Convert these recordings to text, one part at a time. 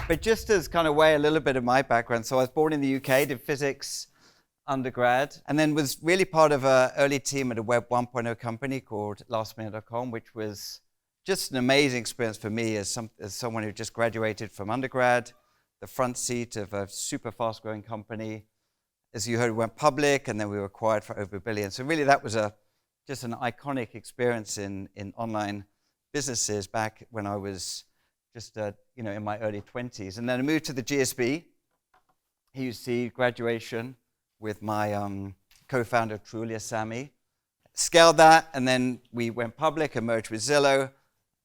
But just as kind of way a little bit of my background, so I was born in the UK, did physics undergrad, and then was really part of an early team at a Web 1.0 company called lastminute.com, which was just an amazing experience for me as someone who just graduated from undergrad, the front seat of a super fast-growing company. As you heard, we went public, and then we were acquired for over $1 billion. So really that was just an iconic experience in online businesses back when I was just in my early 20s. And then I moved to the GSB, HUC graduation with my co-founder, Trulia Sami. Scaled that, and then we went public and merged with Zillow,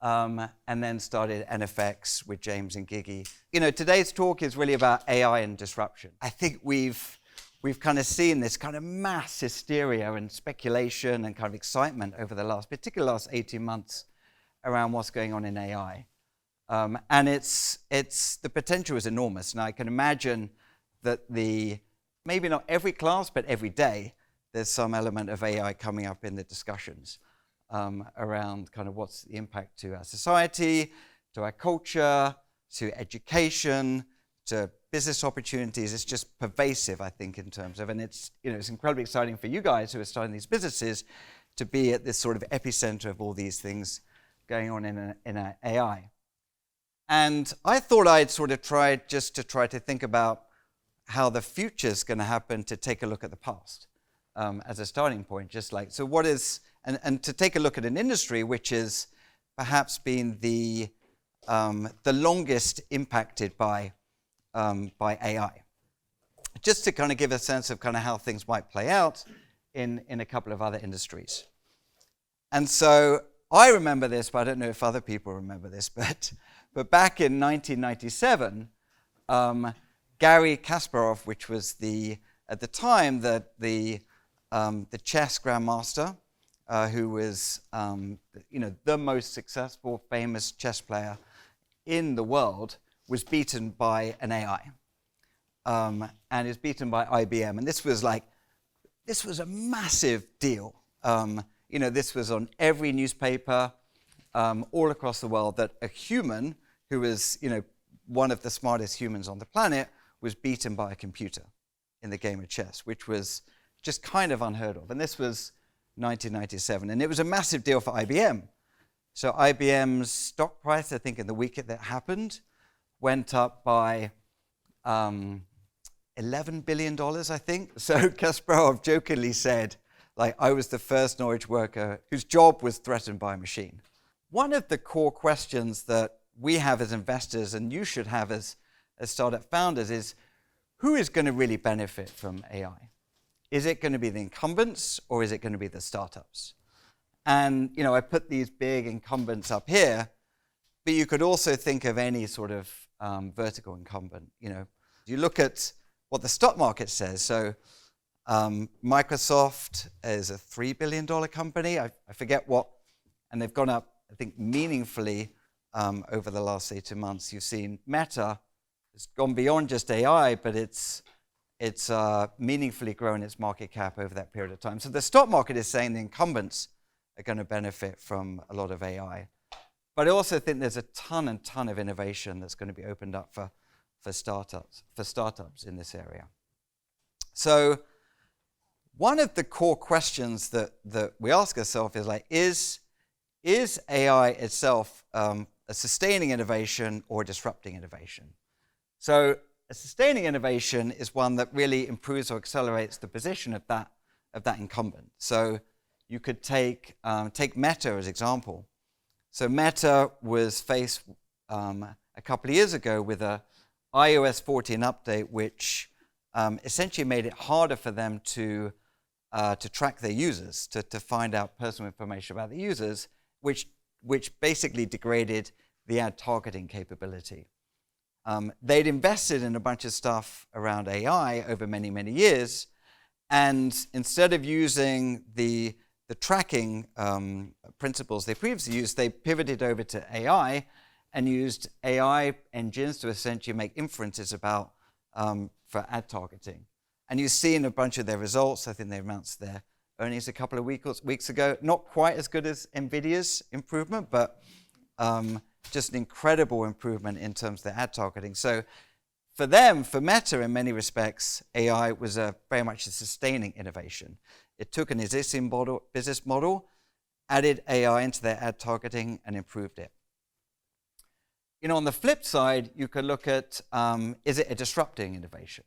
and then started NFX with James and Gigi. Today's talk is really about AI and disruption. I think we've kind of seen this kind of mass hysteria and speculation and kind of excitement over particularly the last 18 months around what's going on in AI. And the potential is enormous. And I can imagine that maybe not every class, but every day, there's some element of AI coming up in the discussions around kind of what's the impact to our society, to our culture, to education, to business opportunities. It's just pervasive, I think, in terms of, and it's incredibly exciting for you guys who are starting these businesses to be at this sort of epicenter of all these things going on in AI. And I thought I'd sort of try to think about how the future's going to happen, to take a look at the past as a starting point. So what is, and to take a look at an industry which has perhaps been the longest impacted by AI. Just to kind of give a sense of kind of how things might play out in a couple of other industries. And so I remember this, but I don't know if other people remember this, but back in 1997, Garry Kasparov, which was at the time the chess grandmaster, who was the most successful, famous chess player in the world, was beaten by an AI, and is beaten by IBM. And this was a massive deal. This was on every newspaper all across the world, that a human who was one of the smartest humans on the planet was beaten by a computer in the game of chess, which was just kind of unheard of. And this was 1997, and it was a massive deal for IBM. So IBM's stock price, I think in the week that happened, went up by $11 billion, I think. So Kasparov jokingly said, I was the first knowledge worker whose job was threatened by a machine. One of the core questions that we have as investors, and you should have as startup founders, is who is going to really benefit from AI? Is it going to be the incumbents, or is it going to be the startups? And I put these big incumbents up here, but you could also think of any sort of vertical incumbent. You look at what the stock market says. So Microsoft is a $3 billion company. I forget what, and they've gone up, I think, meaningfully over the last 18 months. You've seen Meta has gone beyond just AI, but it's meaningfully grown its market cap over that period of time. So the stock market is saying the incumbents are going to benefit from a lot of AI. But I also think there's a ton of innovation that's going to be opened up for startups in this area. So one of the core questions that we ask ourselves is AI itself a sustaining innovation or disrupting innovation? So a sustaining innovation is one that really improves or accelerates the position of that incumbent. So you could take Meta as an example. So Meta was faced a couple of years ago with a iOS 14 update, which essentially made it harder for them to track their users, to find out personal information about the users, which basically degraded the ad targeting capability. They'd invested in a bunch of stuff around AI over many, many years, and instead of using the tracking principles they previously used, they pivoted over to AI and used AI engines to essentially make inferences about for ad targeting. And you've seen a bunch of their results. I think they announced their earnings a couple of weeks ago. Not quite as good as NVIDIA's improvement, but just an incredible improvement in terms of the ad targeting. So for them, for Meta, in many respects, AI was very much a sustaining innovation. It took an existing business model, added AI into their ad targeting, and improved it. On the flip side, you could look at, is it a disrupting innovation?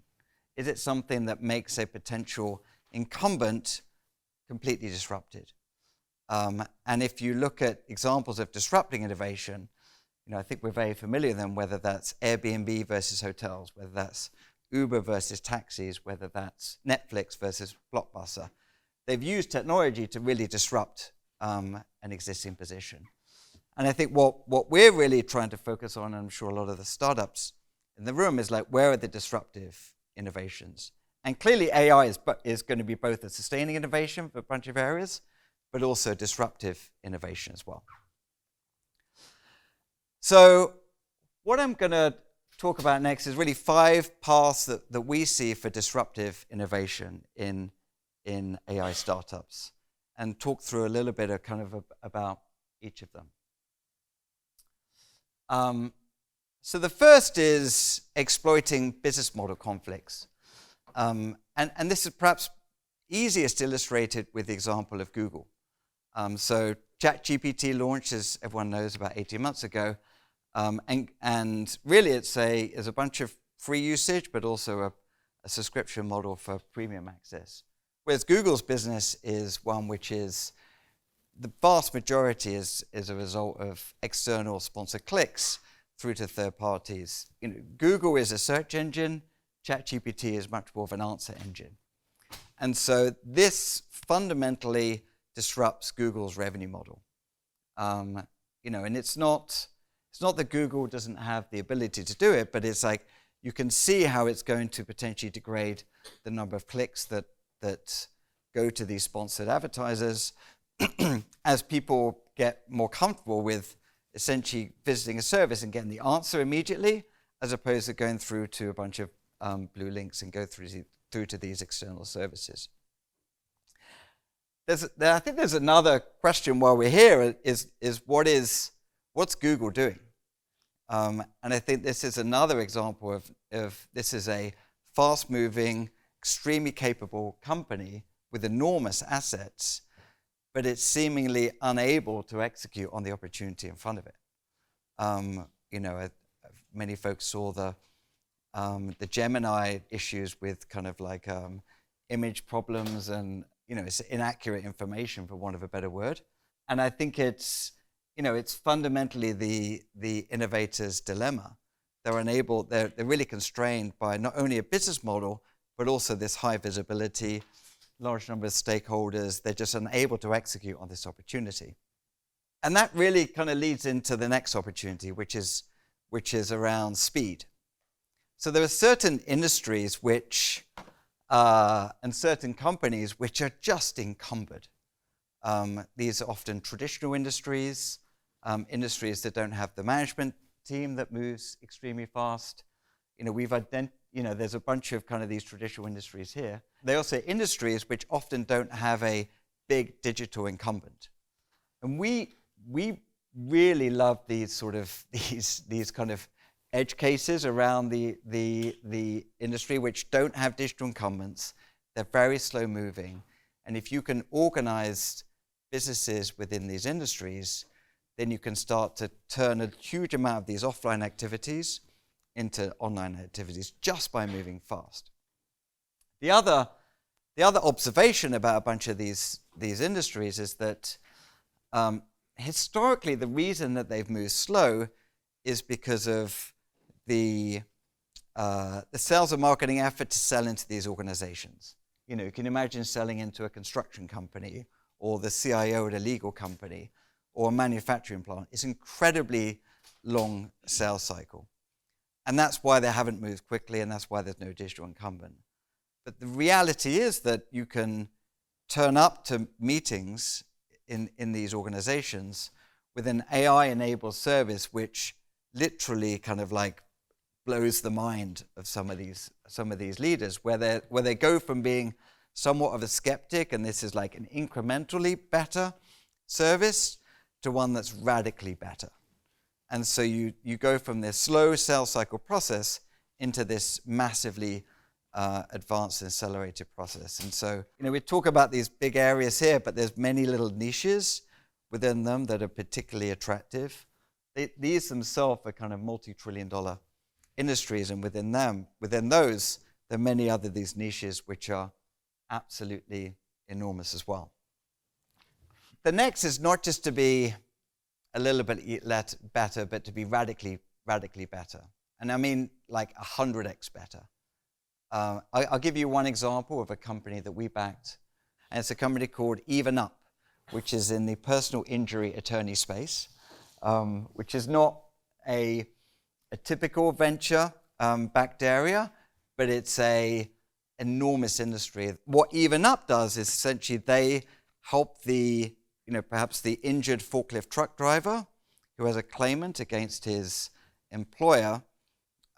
Is it something that makes a potential incumbent completely disrupted? And if you look at examples of disrupting innovation, I think we're very familiar with them, whether that's Airbnb versus hotels, whether that's Uber versus taxis, whether that's Netflix versus Blockbuster. They've used technology to really disrupt an existing position. And I think what we're really trying to focus on, and I'm sure a lot of the startups in the room, is like, where are the disruptive innovations? And clearly AI is going to be both a sustaining innovation for a bunch of areas, but also disruptive innovation as well. So what I'm going to talk about next is really 5 paths that we see for disruptive innovation in AI startups, and talk through a little bit of about each of them. So the first is exploiting business model conflicts. And this is perhaps easiest illustrated with the example of Google. So ChatGPT launched, as everyone knows, about 18 months ago. And really it's a bunch of free usage, but also a subscription model for premium access. Whereas Google's business is one which is, the vast majority is a result of external sponsored clicks through to third parties. Google is a search engine. ChatGPT is much more of an answer engine. And so this fundamentally disrupts Google's revenue model. And it's not that Google doesn't have the ability to do it, but it's like you can see how it's going to potentially degrade the number of clicks that go to these sponsored advertisers as people get more comfortable with essentially visiting a service and getting the answer immediately, as opposed to going through to a bunch of blue links and go through to these external services. I think there's another question while we're here, is what's Google doing? And I think this is another example of this is a fast-moving, extremely capable company with enormous assets, but it's seemingly unable to execute on the opportunity in front of it. Many folks saw the Gemini issues with image problems and it's inaccurate information, for want of a better word. And I think it's fundamentally the innovator's dilemma. They're really constrained by not only a business model, but also this high visibility, large number of stakeholders. They're just unable to execute on this opportunity. And that really kind of leads into the next opportunity, which is around speed. So there are certain industries and certain companies which are just encumbered. These are often traditional industries, industries that don't have the management team that moves extremely fast. There's a bunch of these traditional industries here. They're also industries which often don't have a big digital incumbent. And we really love these kind of edge cases around the industry which don't have digital incumbents. They're very slow moving. And if you can organize businesses within these industries, then you can start to turn a huge amount of these offline activities into online activities just by moving fast. The other observation about a bunch of these industries is that historically the reason that they've moved slow is because of the sales and marketing effort to sell into these organizations. You can imagine selling into a construction company or the CIO at a legal company or a manufacturing plant. It's an incredibly long sales cycle. And that's why they haven't moved quickly, and that's why there's no digital incumbent. But the reality is that you can turn up to meetings in these organizations with an AI-enabled service which literally blows the mind of some of these leaders, where they go from being somewhat of a skeptic, and this is like an incrementally better service, to one that's radically better. And so you go from this slow sales cycle process into this massively advanced and accelerated process. And so, we talk about these big areas here, but there's many little niches within them that are particularly attractive. These themselves are kind of multi-trillion-dollar industries, and within those, there are many other these niches which are absolutely enormous as well. The next is not just to be a little bit better, but to be radically, radically better. And I mean like 100x better. I'll give you one example of a company that we backed, and it's a company called Even Up, which is in the personal injury attorney space, which is not a typical venture-backed area, but it's a enormous industry. What Even Up does is essentially they help perhaps the injured forklift truck driver who has a claimant against his employer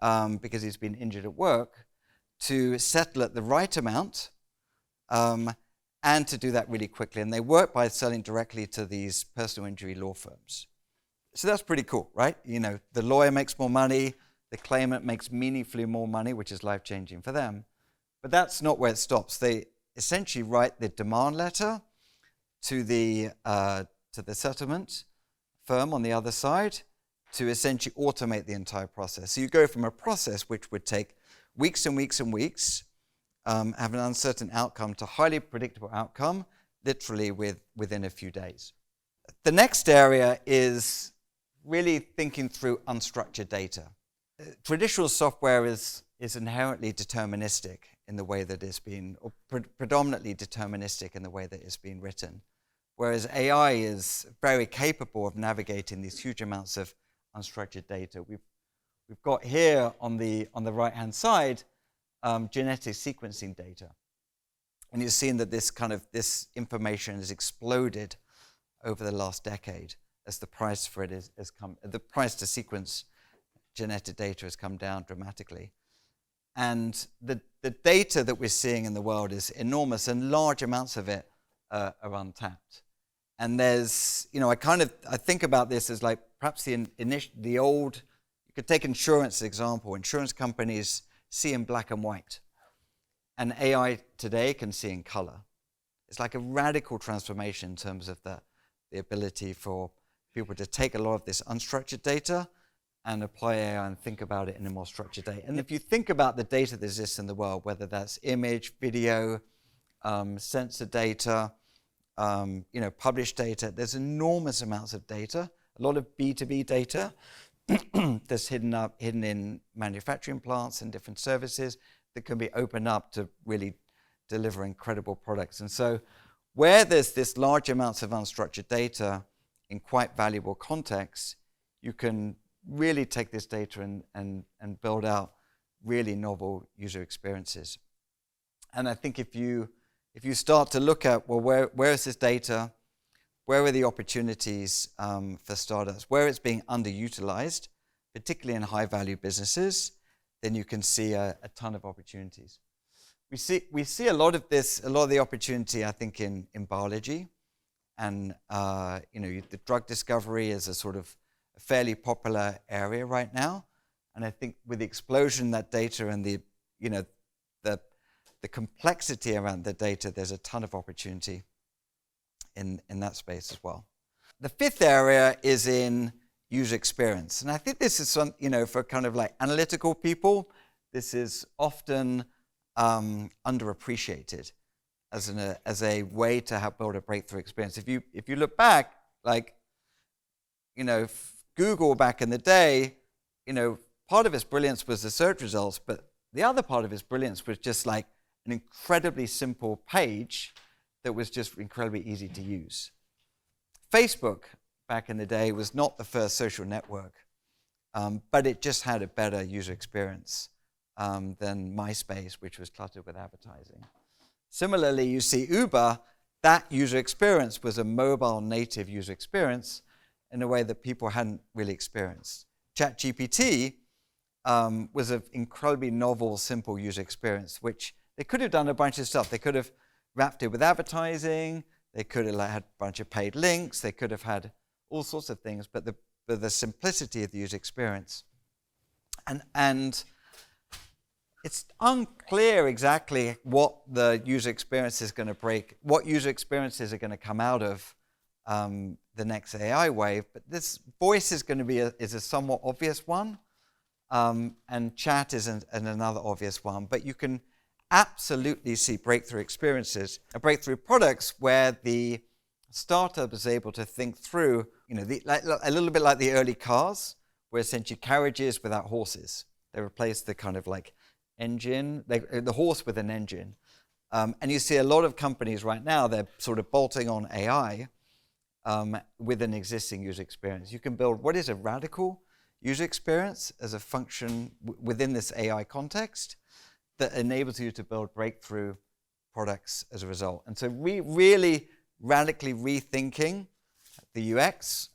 because he's been injured at work to settle at the right amount and to do that really quickly. And they work by selling directly to these personal injury law firms. So that's pretty cool, right? The lawyer makes more money, the claimant makes meaningfully more money, which is life-changing for them. But that's not where it stops. They essentially write the demand letter to the settlement firm on the other side to essentially automate the entire process. So you go from a process which would take weeks and weeks and weeks, have an uncertain outcome, to highly predictable outcome, literally within a few days. The next area is really thinking through unstructured data. Traditional software is inherently deterministic in the way that it's been, or predominantly deterministic in the way that it's been written. Whereas AI is very capable of navigating these huge amounts of unstructured data. We've got here on the right-hand side genetic sequencing data. And you've seen that this information has exploded over the last decade as the price for it has come, the price to sequence genetic data has come down dramatically. And the data that we're seeing in the world is enormous, and large amounts of it are untapped. And there's, I think about this as like perhaps the old, you could take insurance as an example. Insurance companies see in black and white, and AI today can see in color. It's like a radical transformation in terms of the ability for people to take a lot of this unstructured data and apply AI and think about it in a more structured way. And if you think about the data that exists in the world, whether that's image, video, sensor data, published data, there's enormous amounts of data, a lot of B2B data that's hidden in manufacturing plants and different services that can be opened up to really deliver incredible products. And so where there's this large amounts of unstructured data in quite valuable contexts, you can really take this data and build out really novel user experiences. And I think if you start to look at, well, where is this data? Where are the opportunities for startups? Where it's being underutilized, particularly in high-value businesses, then you can see a ton of opportunities. We see a lot of the opportunity, I think, in biology, and the drug discovery is a sort of a fairly popular area right now. And I think with the explosion of that data and the complexity around the data, there's a ton of opportunity in that space as well. The fifth area is in user experience. And I think this is for kind of like analytical people, this is often underappreciated as a way to help build a breakthrough experience. If you look back, Google back in the day, part of its brilliance was the search results, but the other part of its brilliance was just like an incredibly simple page that was just incredibly easy to use. Facebook back in the day was not the first social network, but it just had a better user experience than MySpace, which was cluttered with advertising. Similarly, you see Uber, that user experience was a mobile native user experience in a way that people hadn't really experienced. ChatGPT was an incredibly novel, simple user experience, which they could have done a bunch of stuff. They could have wrapped it with advertising. They could have had a bunch of paid links. They could have had all sorts of things. But with the simplicity of the user experience. And it's unclear exactly what the user experience is going to break, what user experiences are going to come out of the next AI wave. But this voice is going to be a somewhat obvious one, and chat is another obvious one. But you can absolutely see breakthrough experiences, breakthrough products where the startup is able to think through, a little bit like the early cars, where essentially carriages without horses. They replaced the kind of like engine, the horse with an engine. And you see a lot of companies right now, they're sort of bolting on AI with an existing user experience. You can build what is a radical user experience as a function within this AI context that enables you to build breakthrough products as a result. And so really radically rethinking the UX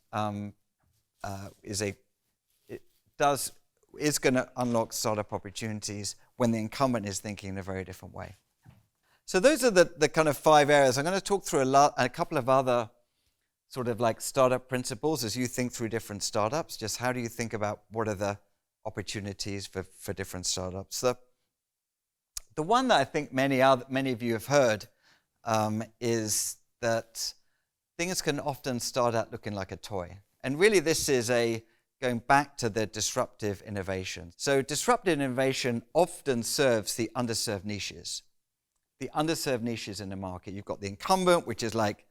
is going to unlock startup opportunities when the incumbent is thinking in a very different way. So those are the kind of 5 areas. I'm going to talk through a couple of other sort of like startup principles as you think through different startups. Just how do you think about what are the opportunities for different startups? The one that I think many of you have heard is that things can often start out looking like a toy. And really this is going back to the disruptive innovation. So disruptive innovation often serves the underserved niches. The underserved niches in the market. You've got the incumbent, which is like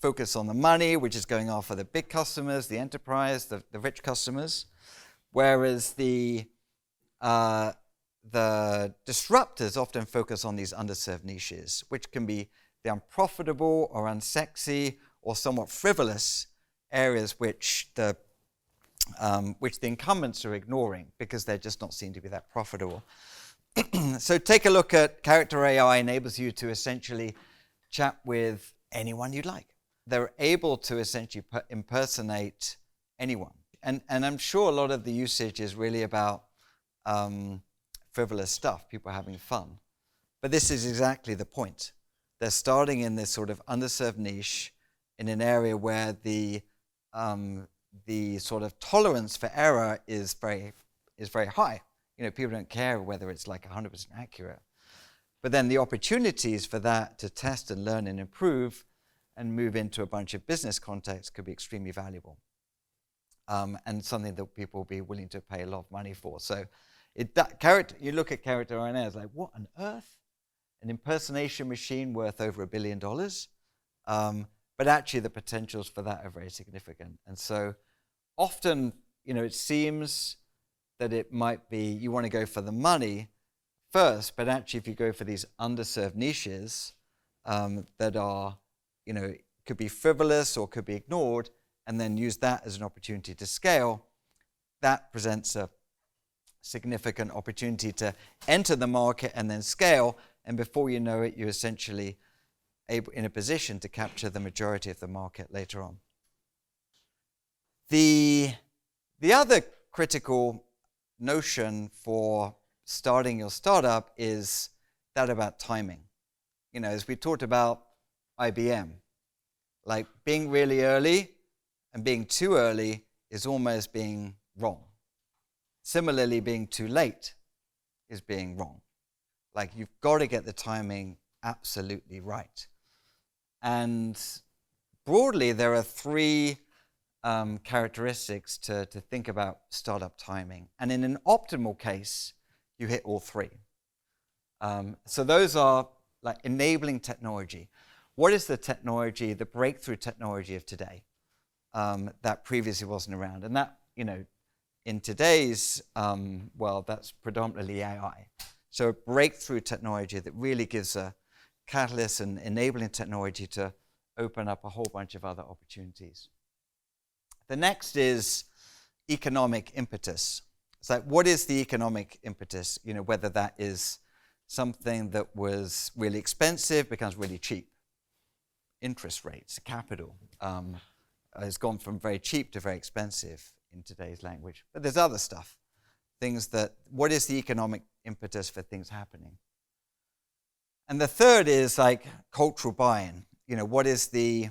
focus on the money, which is going after the big customers, the enterprise, the rich customers. Whereas the disruptors often focus on these underserved niches, which can be the unprofitable or unsexy or somewhat frivolous areas which the incumbents are ignoring because they're just not seen to be that profitable. So take a look at Character AI enables you to essentially chat with anyone you'd like. They're able to essentially impersonate anyone. And I'm sure a lot of the usage is really about frivolous stuff, people having fun. But this is exactly the point. They're starting in this sort of underserved niche in an area where the sort of tolerance for error is very high. People don't care whether it's like 100% accurate. But then the opportunities for that to test and learn and improve and move into a bunch of business contexts could be extremely valuable. And something that people will be willing to pay a lot of money for. So you look at Character AI, it's like, what on earth? An impersonation machine worth over $1 billion. But actually the potentials for that are very significant. And so often, it seems that it might be you want to go for the money first, but actually if you go for these underserved niches that are, could be frivolous or could be ignored, and then use that as an opportunity to scale, that presents a significant opportunity to enter the market and then scale, and before you know it, you're essentially in a position to capture the majority of the market later on. The other critical notion for starting your startup is that about timing. As we talked about IBM, like being really early and being too early is almost being wrong. Similarly, being too late is being wrong. Like you've got to get the timing absolutely right. And broadly, there are 3 characteristics to think about startup timing. And in an optimal case, you hit all 3. So those are like enabling technology. What is the technology, the breakthrough technology of today that previously wasn't around? And that, in today's world, that's predominantly AI. So a breakthrough technology that really gives a catalyst and enabling technology to open up a whole bunch of other opportunities. The next is economic impetus. It's like, what is the economic impetus? Whether that is something that was really expensive becomes really cheap. Interest rates, capital, has gone from very cheap to very expensive in today's language. But there's other stuff. What is the economic impetus for things happening? And the third is like cultural buy-in. What is the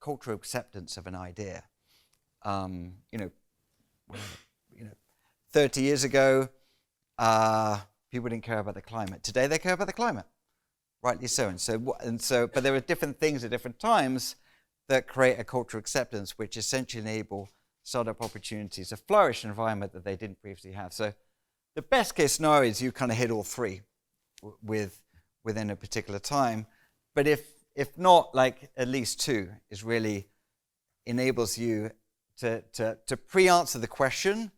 cultural acceptance of an idea? you know, 30 years ago, people didn't care about the climate. Today they care about the climate, rightly so. But there are different things at different times that create a cultural acceptance, which essentially enable startup opportunities to flourish in an environment that they didn't previously have. So the best case scenario is you kind of hit all three within a particular time. But if not, like at least two is really enables you to pre-answer the question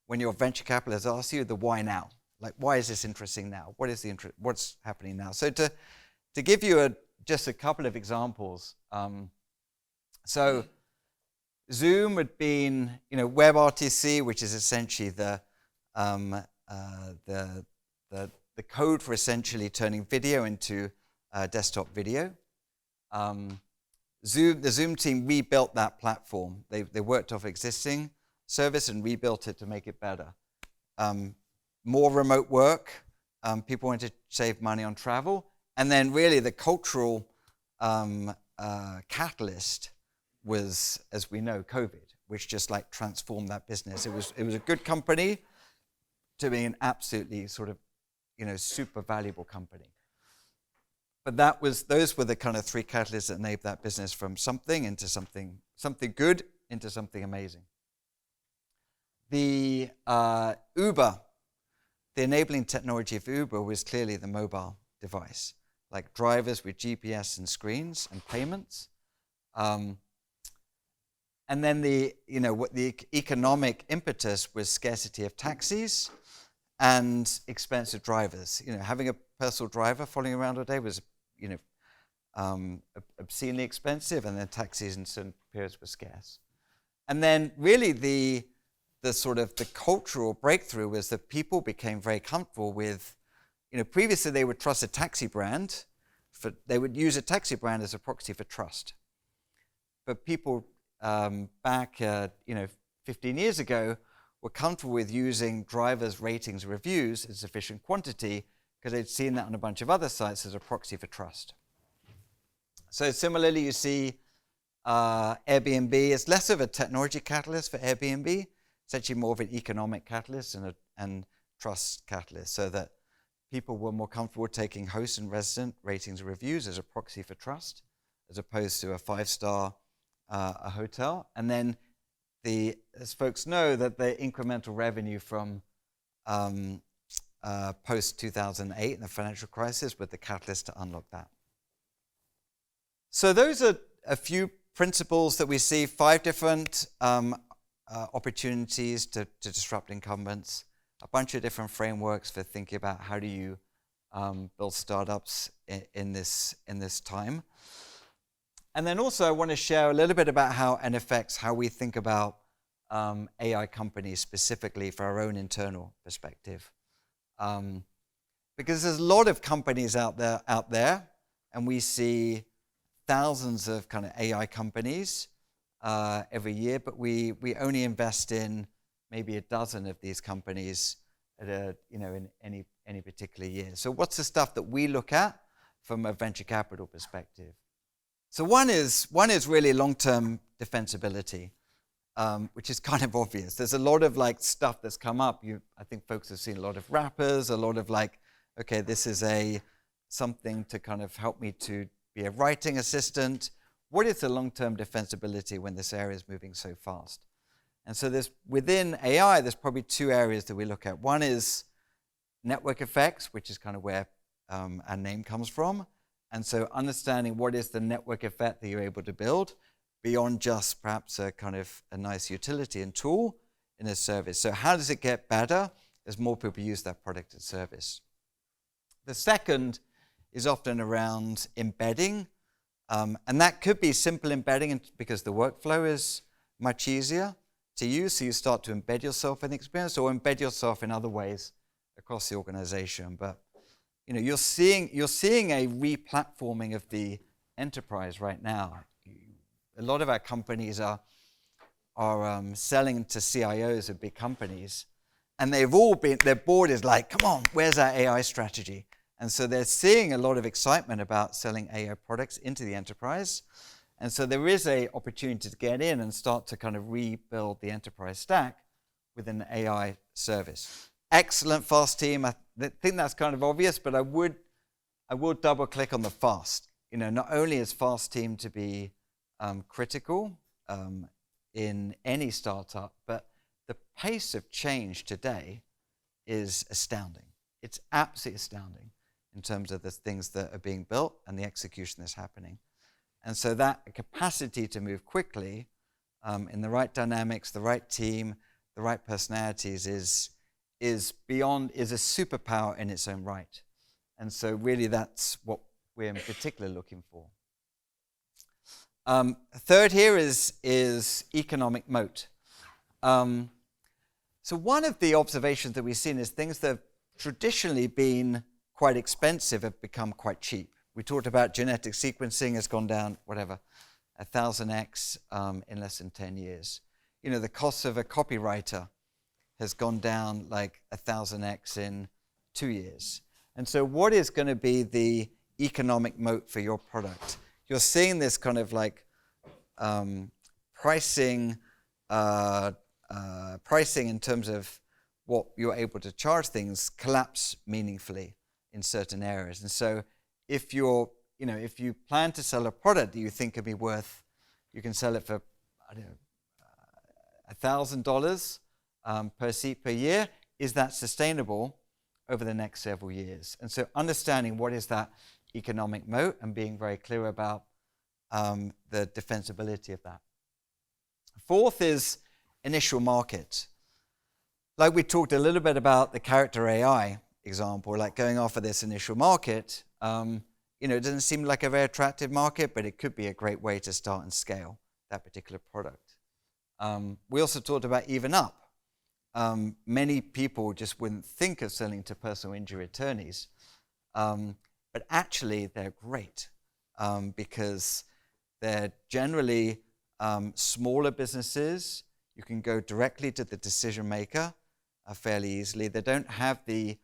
when your venture capitalist asks you the why now. Like, why is this interesting now? What's happening now? So to give you just a couple of examples. So Zoom had been, WebRTC, which is essentially the code for essentially turning video into desktop video. The Zoom team rebuilt that platform. They worked off existing service and rebuilt it to make it better. More remote work. People wanted to save money on travel. And then really the cultural catalyst was, as we know, COVID, which just like transformed that business. It was a good company to being an absolutely sort of, super valuable company. But those were the kind of three catalysts that enabled that business from something into something good into something amazing. The Uber, the enabling technology of Uber was clearly the mobile device, like drivers with GPS and screens and payments. And then the economic impetus was scarcity of taxis and expensive drivers. Having a personal driver following around all day was, obscenely expensive, and then taxis in certain periods were scarce. And then really the sort of the cultural breakthrough was that people became very comfortable with, previously they would trust a taxi brand, they would use a taxi brand as a proxy for trust. But people back, 15 years ago were comfortable with using drivers' ratings and reviews in sufficient quantity because they'd seen that on a bunch of other sites as a proxy for trust. So similarly, you see Airbnb is less of a technology catalyst for Airbnb. It's actually more of an economic catalyst and trust catalyst, so that people were more comfortable taking host and resident ratings and reviews as a proxy for trust, as opposed to a 5-star a hotel. And then as folks know, that the incremental revenue from post-2008 and the financial crisis were the catalyst to unlock that. So those are a few principles that we see, 5 different opportunities to disrupt incumbents, a bunch of different frameworks for thinking about how do you build startups in this time. And then also I want to share a little bit about how we think about AI companies specifically for our own internal perspective. Because there's a lot of companies out there, and we see thousands of kind of AI companies every year, but we only invest in maybe a dozen of these companies in any particular year. So what's the stuff that we look at from a venture capital perspective? So one is really long-term defensibility, which is kind of obvious. There's a lot of like stuff that's come up. I think folks have seen a lot of wrappers, a lot of like, okay, this is something to kind of help me to be a writing assistant. What is the long-term defensibility when this area is moving so fast? And so within AI, there's probably 2 areas that we look at. One is network effects, which is kind of where our name comes from. And so understanding what is the network effect that you're able to build beyond just perhaps a kind of a nice utility and tool in a service. So how does it get better as more people use that product and service? The second is often around embedding. And that could be simple embedding because the workflow is much easier to use. So you start to embed yourself in the experience or embed yourself in other ways across the organization. But you're seeing a re-platforming of the enterprise right now. A lot of our companies are selling to CIOs of big companies, and their board is like, come on, where's our AI strategy? And so they're seeing a lot of excitement about selling AI products into the enterprise. And so there is a opportunity to get in and start to kind of rebuild the enterprise stack with an AI service. Excellent fast team. I think that's kind of obvious, but I will double click on the fast. Not only is fast team to be critical in any startup, but the pace of change today is astounding. It's absolutely astounding in terms of the things that are being built and the execution that's happening. And so that capacity to move quickly in the right dynamics, the right team, the right personalities is a superpower in its own right. And so really that's what we're in particular looking for. Third here is economic moat. So one of the observations that we've seen is things that have traditionally been quite expensive have become quite cheap. We talked about genetic sequencing has gone down, 1,000x in less than 10 years. The cost of a copywriter has gone down like 1,000x in 2 years. And so what is going to be the economic moat for your product? You're seeing this kind of like pricing in terms of what you're able to charge things collapse meaningfully in certain areas. And so if you plan to sell a product that you think could be worth, you can sell it for, $1,000 per seat per year. Is that sustainable over the next several years? And so understanding what is that economic moat and being very clear about the defensibility of that. Fourth is initial market. Like we talked a little bit about the character AI example, like going off of this initial market, it doesn't seem like a very attractive market, but it could be a great way to start and scale that particular product. We also talked about even up. Many people just wouldn't think of selling to personal injury attorneys, but actually they're great because they're generally smaller businesses. You can go directly to the decision maker fairly easily. They don't have the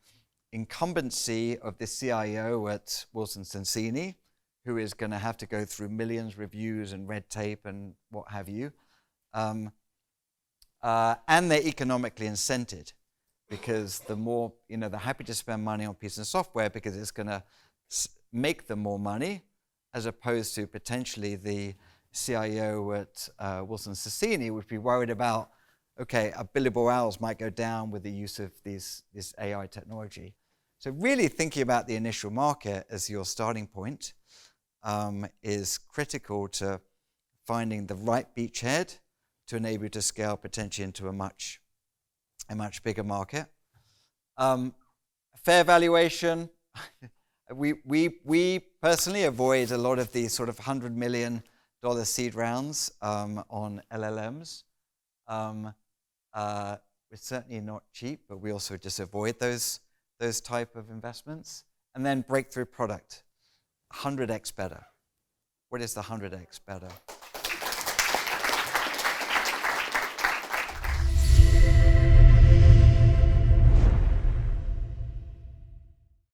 incumbency of the CIO at Wilson Sonsini, who is going to have to go through millions of reviews and red tape and what have you. And they're economically incented because the more, they're happy to spend money on a piece of software because it's going to make them more money, as opposed to potentially the CIO at Wilson Sonsini would be worried about, billable hours might go down with the use of this AI technology. So really thinking about the initial market as your starting point is critical to finding the right beachhead to enable you to scale potentially into a much bigger market. Fair valuation. We personally avoid a lot of these sort of $100 million seed rounds on LLMs. It's certainly not cheap, but we also just avoid those type of investments. And then breakthrough product, 100x better. What is the 100x better?